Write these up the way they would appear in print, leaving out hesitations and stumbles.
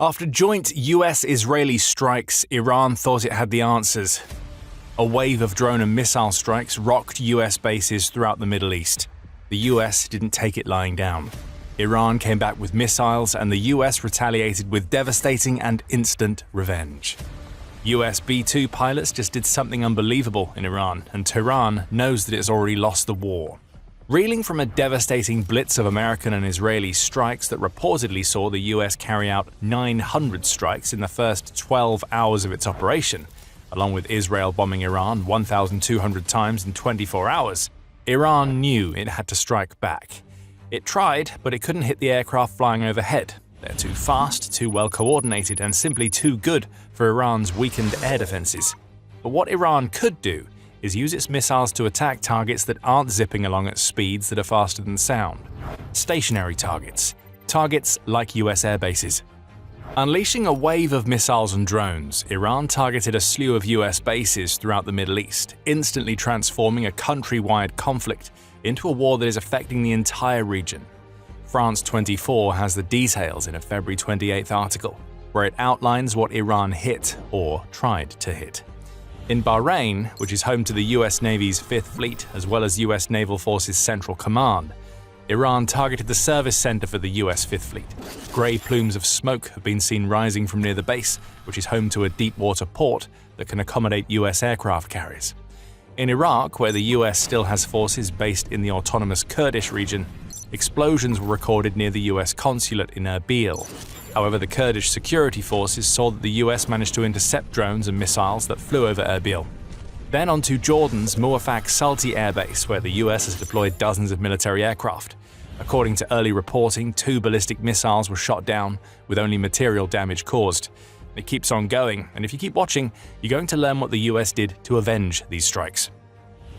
After joint US-Israeli strikes, Iran thought it had the answers. A wave of drone and missile strikes rocked US bases throughout the Middle East. The US didn't take it lying down. Iran came back with missiles, and the US retaliated with devastating and instant revenge. US B-2 pilots just did something unbelievable in Iran, and Tehran knows that it's already lost the war. Reeling from a devastating blitz of American and Israeli strikes that reportedly saw the US carry out 900 strikes in the first 12 hours of its operation, along with Israel bombing Iran 1,200 times in 24 hours, Iran knew it had to strike back. It tried, but it couldn't hit the aircraft flying overhead. They're too fast, too well coordinated, and simply too good for Iran's weakened air defenses. But what Iran could do is use its missiles to attack targets that aren't zipping along at speeds that are faster than sound. Stationary targets. Targets like US air bases. Unleashing a wave of missiles and drones, Iran targeted a slew of US bases throughout the Middle East, instantly transforming a countrywide conflict into a war that is affecting the entire region. France 24 has the details in a February 28th article, where it outlines what Iran hit or tried to hit. In Bahrain, which is home to the US Navy's 5th Fleet as well as US Naval Forces Central Command, Iran targeted the service center for the US 5th Fleet. Grey plumes of smoke have been seen rising from near the base, which is home to a deep-water port that can accommodate US aircraft carriers. In Iraq, where the US still has forces based in the autonomous Kurdish region, explosions were recorded near the US consulate in Erbil. However, the Kurdish security forces saw that the US managed to intercept drones and missiles that flew over Erbil. Then on to Jordan's Muwafaq Salti Air Base, where the US has deployed dozens of military aircraft. According to early reporting, 2 ballistic missiles were shot down, with only material damage caused. It keeps on going, and if you keep watching, you're going to learn what the US did to avenge these strikes.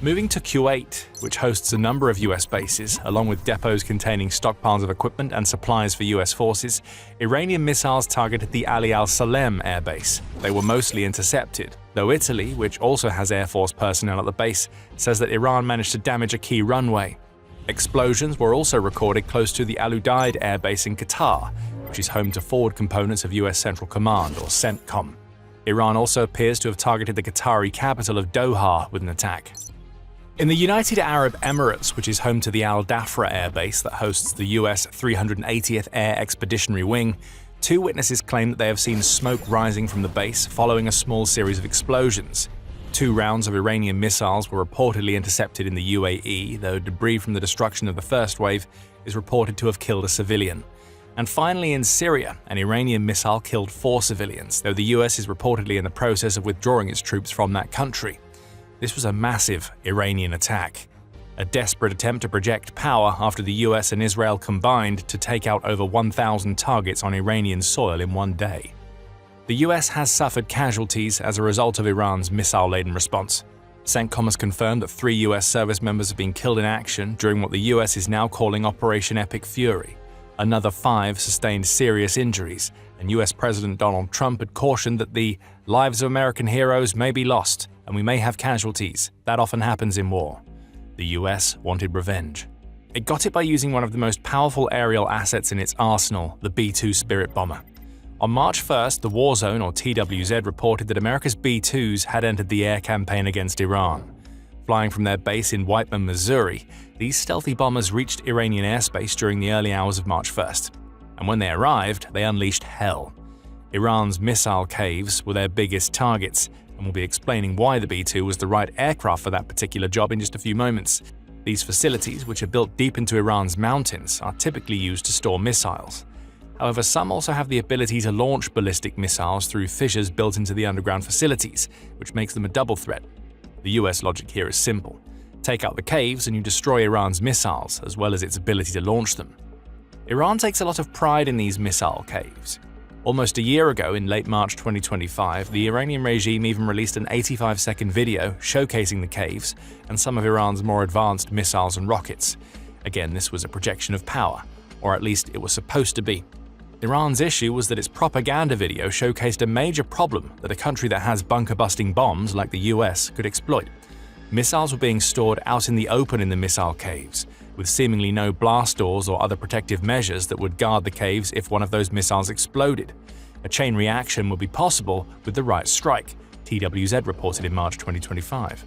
Moving to Kuwait, which hosts a number of US bases, along with depots containing stockpiles of equipment and supplies for US forces, Iranian missiles targeted the Ali al-Salem air base. They were mostly intercepted, though Italy, which also has Air Force personnel at the base, says that Iran managed to damage a key runway. Explosions were also recorded close to the Al Udeid air base in Qatar, which is home to forward components of US Central Command, or CENTCOM. Iran also appears to have targeted the Qatari capital of Doha with an attack. In the United Arab Emirates, which is home to the Al Dhafra air base that hosts the US 380th Air Expeditionary Wing, 2 witnesses claim that they have seen smoke rising from the base following a small series of explosions. 2 rounds of Iranian missiles were reportedly intercepted in the UAE, though debris from the destruction of the first wave is reported to have killed a civilian. And finally, in Syria, an Iranian missile killed 4 civilians, though the US is reportedly in the process of withdrawing its troops from that country. This was a massive Iranian attack, a desperate attempt to project power after the US and Israel combined to take out over 1,000 targets on Iranian soil in one day. The US has suffered casualties as a result of Iran's missile-laden response. CENTCOM has confirmed that 3 US service members have been killed in action during what the US is now calling Operation Epic Fury. Another 5 sustained serious injuries, and US President Donald Trump had cautioned that the lives of American heroes may be lost, and we may have casualties. That often happens in war. The US wanted revenge. It got it by using one of the most powerful aerial assets in its arsenal, the B-2 Spirit bomber. On March 1st, the War Zone, or TWZ, reported that America's B-2s had entered the air campaign against Iran. Flying from their base in Whiteman, Missouri, these stealthy bombers reached Iranian airspace during the early hours of March 1st. And when they arrived, they unleashed hell. Iran's missile caves were their biggest targets, and we'll be explaining why the B-2 was the right aircraft for that particular job in just a few moments. These facilities, which are built deep into Iran's mountains, are typically used to store missiles. However, some also have the ability to launch ballistic missiles through fissures built into the underground facilities, which makes them a double threat. The US logic here is simple. Take out the caves and you destroy Iran's missiles, as well as its ability to launch them. Iran takes a lot of pride in these missile caves. Almost a year ago, in late March 2025, the Iranian regime even released an 85-second video showcasing the caves and some of Iran's more advanced missiles and rockets. Again, this was a projection of power, or at least it was supposed to be. Iran's issue was that its propaganda video showcased a major problem that a country that has bunker-busting bombs like the US could exploit. Missiles were being stored out in the open in the missile caves, with seemingly no blast doors or other protective measures that would guard the caves if one of those missiles exploded. A chain reaction would be possible with the right strike, TWZ reported in March 2025.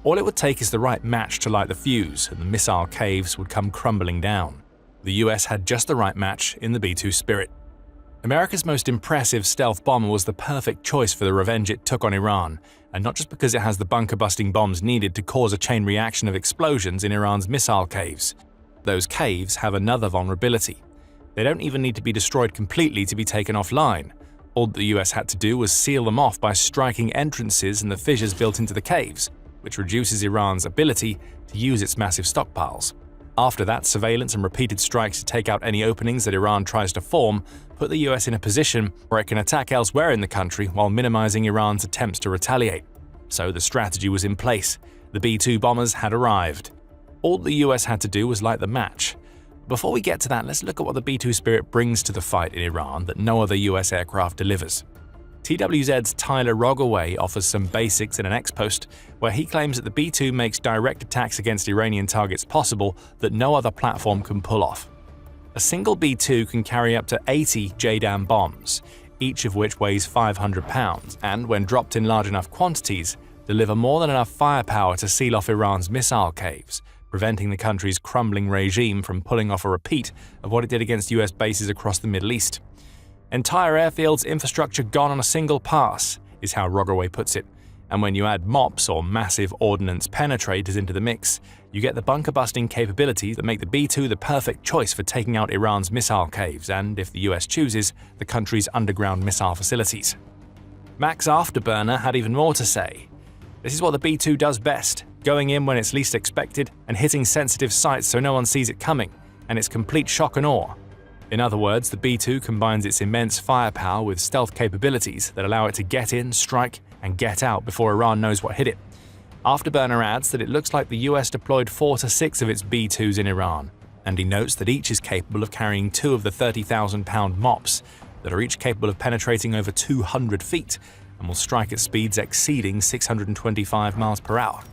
All it would take is the right match to light the fuse, and the missile caves would come crumbling down. The US had just the right match in the B-2 Spirit. America's most impressive stealth bomber was the perfect choice for the revenge it took on Iran, and not just because it has the bunker-busting bombs needed to cause a chain reaction of explosions in Iran's missile caves. Those caves have another vulnerability. They don't even need to be destroyed completely to be taken offline. All the US had to do was seal them off by striking entrances and the fissures built into the caves, which reduces Iran's ability to use its massive stockpiles. After that, surveillance and repeated strikes to take out any openings that Iran tries to form put the US in a position where it can attack elsewhere in the country while minimizing Iran's attempts to retaliate. So the strategy was in place. The B-2 bombers had arrived. All the US had to do was light the match. Before we get to that, let's look at what the B-2 Spirit brings to the fight in Iran that no other US aircraft delivers. TWZ's Tyler Rogaway offers some basics in an X-post where he claims that the B-2 makes direct attacks against Iranian targets possible that no other platform can pull off. A single B-2 can carry up to 80 JDAM bombs, each of which weighs 500 pounds, and when dropped in large enough quantities, deliver more than enough firepower to seal off Iran's missile caves, preventing the country's crumbling regime from pulling off a repeat of what it did against US bases across the Middle East. Entire airfields' infrastructure gone on a single pass, is how Rogaway puts it, and when you add MOPs or massive ordnance penetrators into the mix, you get the bunker-busting capabilities that make the B-2 the perfect choice for taking out Iran's missile caves and, if the US chooses, the country's underground missile facilities. Max Afterburner had even more to say. This is what the B-2 does best, going in when it's least expected and hitting sensitive sites so no one sees it coming, and it's complete shock and awe. In other words, the B-2 combines its immense firepower with stealth capabilities that allow it to get in, strike, and get out before Iran knows what hit it. Afterburner adds that it looks like the US deployed 4 to 6 of its B-2s in Iran, and he notes that each is capable of carrying 2 of the 30,000-pound MOPs that are each capable of penetrating over 200 feet and will strike at speeds exceeding 625 miles per hour.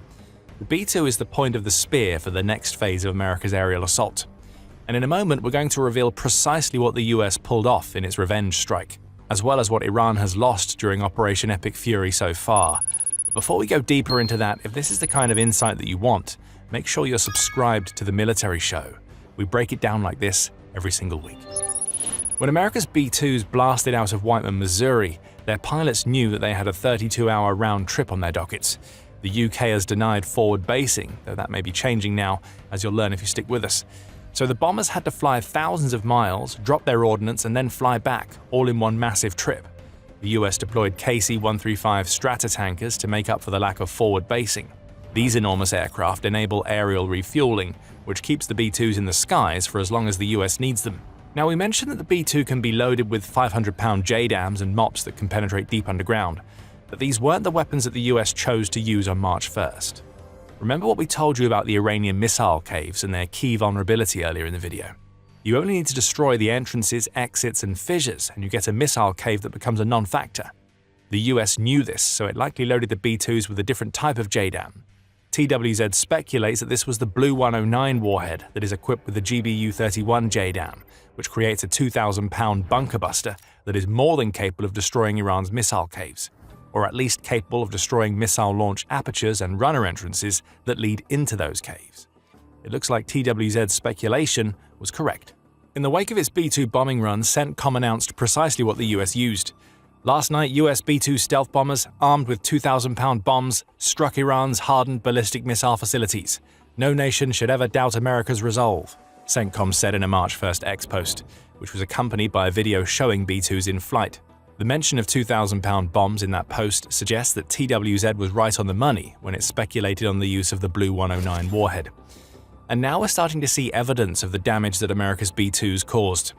The B-2 is the point of the spear for the next phase of America's aerial assault. And in a moment, we're going to reveal precisely what the US pulled off in its revenge strike, as well as what Iran has lost during Operation Epic Fury so far. But before we go deeper into that, if this is the kind of insight that you want, make sure you're subscribed to the Military Show. We break it down like this every single week. When America's B-2s blasted out of Whiteman, Missouri, their pilots knew that they had a 32-hour round trip on their dockets. The UK has denied forward basing, though that may be changing now, as you'll learn if you stick with us. So the bombers had to fly thousands of miles, drop their ordnance, and then fly back, all in one massive trip. The US deployed KC-135 Stratotankers to make up for the lack of forward basing. These enormous aircraft enable aerial refueling, which keeps the B-2s in the skies for as long as the US needs them. Now, we mentioned that the B-2 can be loaded with 500-pound JDAMs and MOPs that can penetrate deep underground, but these weren't the weapons that the US chose to use on March 1st. Remember what we told you about the Iranian missile caves and their key vulnerability earlier in the video? You only need to destroy the entrances, exits, and fissures, and you get a missile cave that becomes a non-factor. The US knew this, so it likely loaded the B-2s with a different type of JDAM. TWZ speculates that this was the Blue 109 warhead that is equipped with the GBU-31 JDAM, which creates a 2,000-pound bunker buster that is more than capable of destroying Iran's missile caves, or at least capable of destroying missile launch apertures and runner entrances that lead into those caves. It looks like TWZ's speculation was correct. In the wake of its B-2 bombing run, CENTCOM announced precisely what the US used. Last night, US B-2 stealth bombers, armed with 2,000-pound bombs, struck Iran's hardened ballistic missile facilities. No nation should ever doubt America's resolve, CENTCOM said in a March 1st X-post, which was accompanied by a video showing B-2s in flight. The mention of 2,000-pound bombs in that post suggests that TWZ was right on the money when it speculated on the use of the Blue 109 warhead. And now we're starting to see evidence of the damage that America's B-2s caused.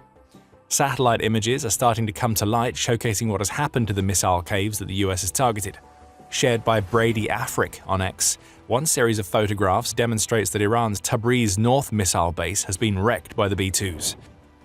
Satellite images are starting to come to light, showcasing what has happened to the missile caves that the US has targeted. Shared by Brady Afric on X, one series of photographs demonstrates that Iran's Tabriz North missile base has been wrecked by the B-2s.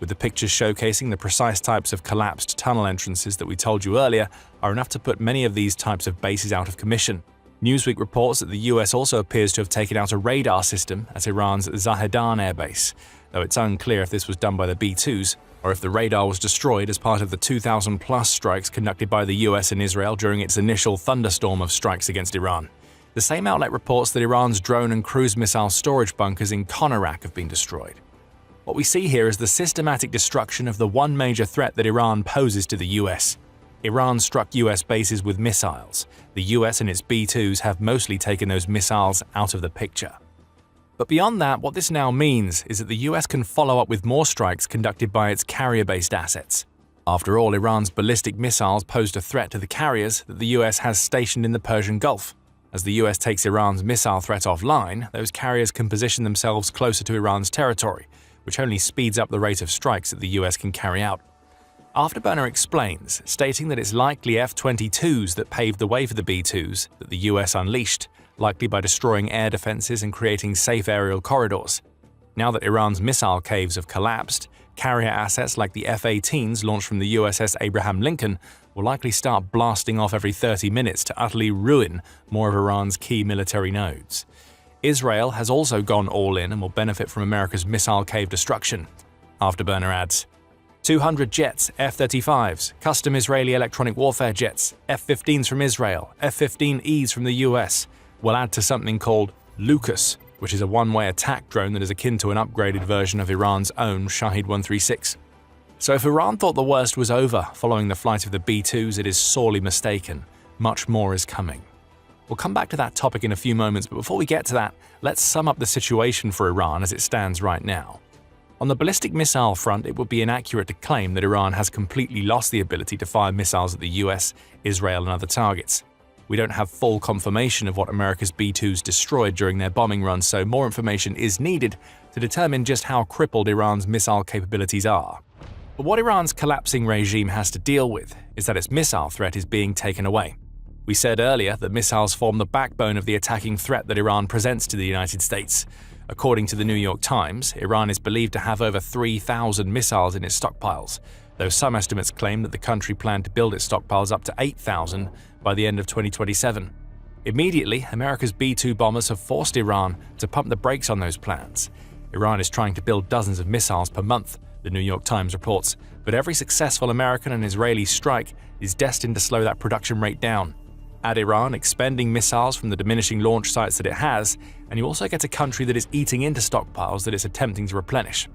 With the pictures showcasing the precise types of collapsed tunnel entrances that we told you earlier are enough to put many of these types of bases out of commission. Newsweek reports that the US also appears to have taken out a radar system at Iran's Zahedan airbase, though it's unclear if this was done by the B-2s or if the radar was destroyed as part of the 2,000-plus strikes conducted by the US and Israel during its initial thunderstorm of strikes against Iran. The same outlet reports that Iran's drone and cruise missile storage bunkers in Konarak have been destroyed. What we see here is the systematic destruction of the one major threat that Iran poses to the US. Iran struck US bases with missiles. The US and its B-2s have mostly taken those missiles out of the picture. But beyond that, what this now means is that the US can follow up with more strikes conducted by its carrier-based assets. After all, Iran's ballistic missiles posed a threat to the carriers that the US has stationed in the Persian Gulf. As the US takes Iran's missile threat offline, those carriers can position themselves closer to Iran's territory, which only speeds up the rate of strikes that the US can carry out. Afterburner explains, stating that it's likely F-22s that paved the way for the B-2s that the US unleashed, likely by destroying air defenses and creating safe aerial corridors. Now that Iran's missile caves have collapsed, carrier assets like the F-18s launched from the USS Abraham Lincoln will likely start blasting off every 30 minutes to utterly ruin more of Iran's key military nodes. Israel has also gone all in and will benefit from America's missile cave destruction. Afterburner adds, 200 jets, F-35s, custom Israeli electronic warfare jets, F-15s from Israel, F-15Es from the US, will add to something called Lucas, which is a one-way attack drone that is akin to an upgraded version of Iran's own Shahed 136. So if Iran thought the worst was over following the flight of the B-2s, it is sorely mistaken. Much more is coming. We'll come back to that topic in a few moments, but before we get to that, let's sum up the situation for Iran as it stands right now. On the ballistic missile front, it would be inaccurate to claim that Iran has completely lost the ability to fire missiles at the US, Israel, and other targets. We don't have full confirmation of what America's B-2s destroyed during their bombing run, so more information is needed to determine just how crippled Iran's missile capabilities are. But what Iran's collapsing regime has to deal with is that its missile threat is being taken away. We said earlier that missiles form the backbone of the attacking threat that Iran presents to the United States. According to the New York Times, Iran is believed to have over 3,000 missiles in its stockpiles, though some estimates claim that the country planned to build its stockpiles up to 8,000 by the end of 2027. Immediately, America's B-2 bombers have forced Iran to pump the brakes on those plans. Iran is trying to build dozens of missiles per month, the New York Times reports, but every successful American and Israeli strike is destined to slow that production rate down. Add Iran expending missiles from the diminishing launch sites that it has, and you also get a country that is eating into stockpiles that it's attempting to replenish.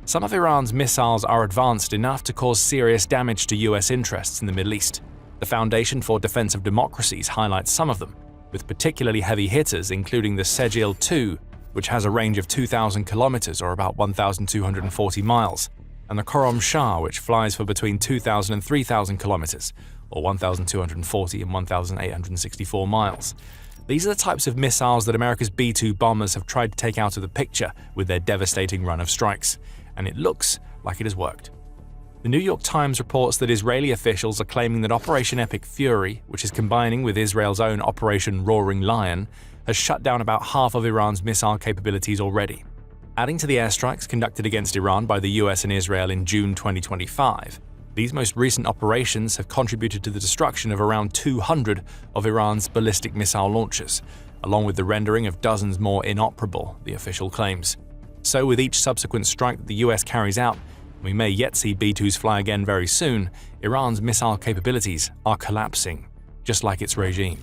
Some of Iran's missiles are advanced enough to cause serious damage to US interests in the Middle East. The Foundation for Defense of Democracies highlights some of them, with particularly heavy hitters including the Sejil-2, which has a range of 2,000 kilometers or about 1,240 miles, and the Khorram Shah, which flies for between 2,000 and 3,000 kilometers, or 1,240 and 1,864 miles. These are the types of missiles that America's B-2 bombers have tried to take out of the picture with their devastating run of strikes, and it looks like it has worked. The New York Times reports that Israeli officials are claiming that Operation Epic Fury, which is combining with Israel's own Operation Roaring Lion, has shut down about half of Iran's missile capabilities already. Adding to the airstrikes conducted against Iran by the US and Israel in June 2025, these most recent operations have contributed to the destruction of around 200 of Iran's ballistic missile launchers, along with the rendering of dozens more inoperable, the official claims. So with each subsequent strike that the US carries out, we may yet see B-2s fly again very soon, Iran's missile capabilities are collapsing, just like its regime.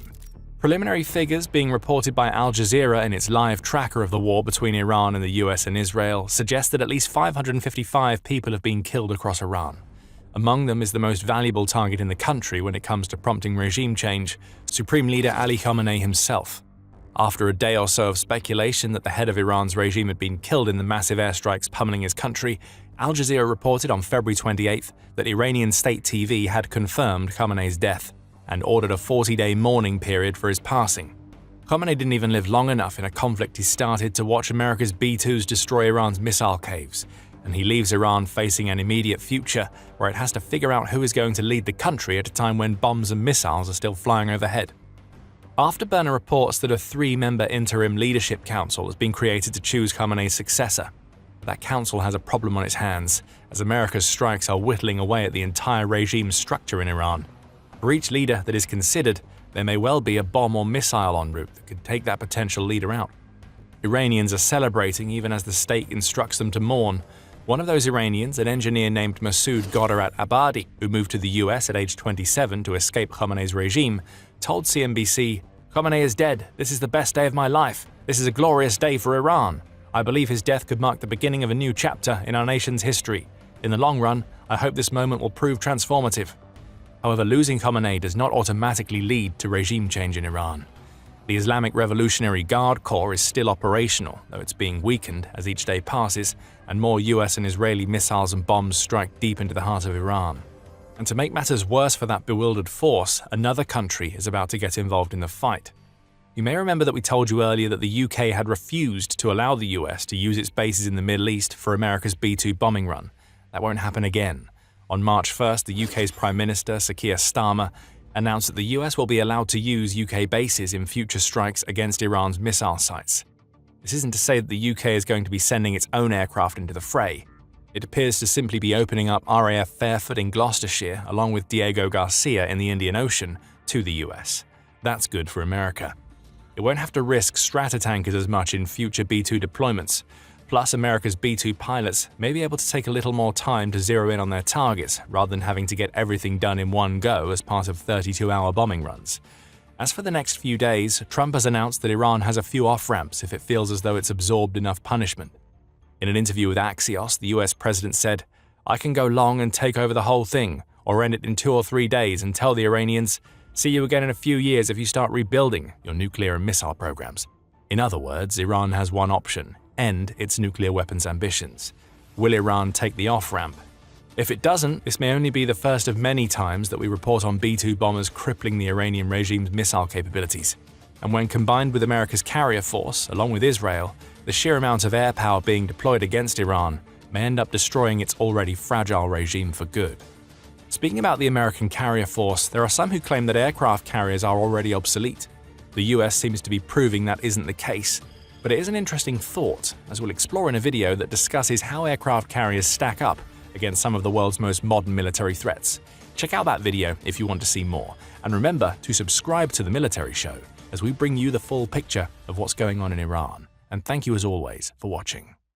Preliminary figures being reported by Al Jazeera in its live tracker of the war between Iran and the US and Israel suggest that at least 555 people have been killed across Iran. Among them is the most valuable target in the country when it comes to prompting regime change, Supreme Leader Ali Khamenei himself. After a day or so of speculation that the head of Iran's regime had been killed in the massive airstrikes pummeling his country, Al Jazeera reported on February 28th that Iranian state TV had confirmed Khamenei's death and ordered a 40-day mourning period for his passing. Khamenei didn't even live long enough in a conflict he started to watch America's B-2s destroy Iran's missile caves, and he leaves Iran facing an immediate future where it has to figure out who is going to lead the country at a time when bombs and missiles are still flying overhead. Afterburner reports that a 3-member interim leadership council has been created to choose Khamenei's successor. That council has a problem on its hands, as America's strikes are whittling away at the entire regime's structure in Iran. For each leader that is considered, there may well be a bomb or missile en route that could take that potential leader out. Iranians are celebrating even as the state instructs them to mourn, One of those Iranians, an engineer named Masoud Ghoddarat-Abadi, who moved to the US at age 27 to escape Khamenei's regime, told CNBC, "Khamenei is dead. This is the best day of my life. This is a glorious day for Iran. I believe his death could mark the beginning of a new chapter in our nation's history. In the long run, I hope this moment will prove transformative." However, losing Khamenei does not automatically lead to regime change in Iran. The Islamic Revolutionary Guard Corps is still operational, though it's being weakened as each day passes and more US and Israeli missiles and bombs strike deep into the heart of Iran. And to make matters worse for that bewildered force, another country is about to get involved in the fight. You may remember that we told you earlier that the UK had refused to allow the US to use its bases in the Middle East for America's B-2 bombing run. That won't happen again. On March 1st, the UK's Prime Minister, Sir Keir Starmer, announced that the US will be allowed to use UK bases in future strikes against Iran's missile sites. This isn't to say that the UK is going to be sending its own aircraft into the fray. It appears to simply be opening up RAF Fairford in Gloucestershire, along with Diego Garcia in the Indian Ocean, to the US. That's good for America. It won't have to risk stratotankers as much in future B-2 deployments. Plus, America's B-2 pilots may be able to take a little more time to zero in on their targets, rather than having to get everything done in one go as part of 32-hour bombing runs. As for the next few days, Trump has announced that Iran has a few off-ramps if it feels as though it's absorbed enough punishment. In an interview with Axios, the US president said, "I can go long and take over the whole thing, or end it in 2 or 3 days and tell the Iranians, see you again in a few years if you start rebuilding your nuclear and missile programs." In other words, Iran has one option: end its nuclear weapons ambitions. Will Iran take the off-ramp? If it doesn't, this may only be the first of many times that we report on B-2 bombers crippling the Iranian regime's missile capabilities. And when combined with America's carrier force, along with Israel, the sheer amount of air power being deployed against Iran may end up destroying its already fragile regime for good. Speaking about the American carrier force, there are some who claim that aircraft carriers are already obsolete. The US seems to be proving that isn't the case. But it is an interesting thought, as we'll explore in a video that discusses how aircraft carriers stack up against some of the world's most modern military threats. Check out that video if you want to see more, and remember to subscribe to The Military Show as we bring you the full picture of what's going on in Iran. And thank you as always for watching.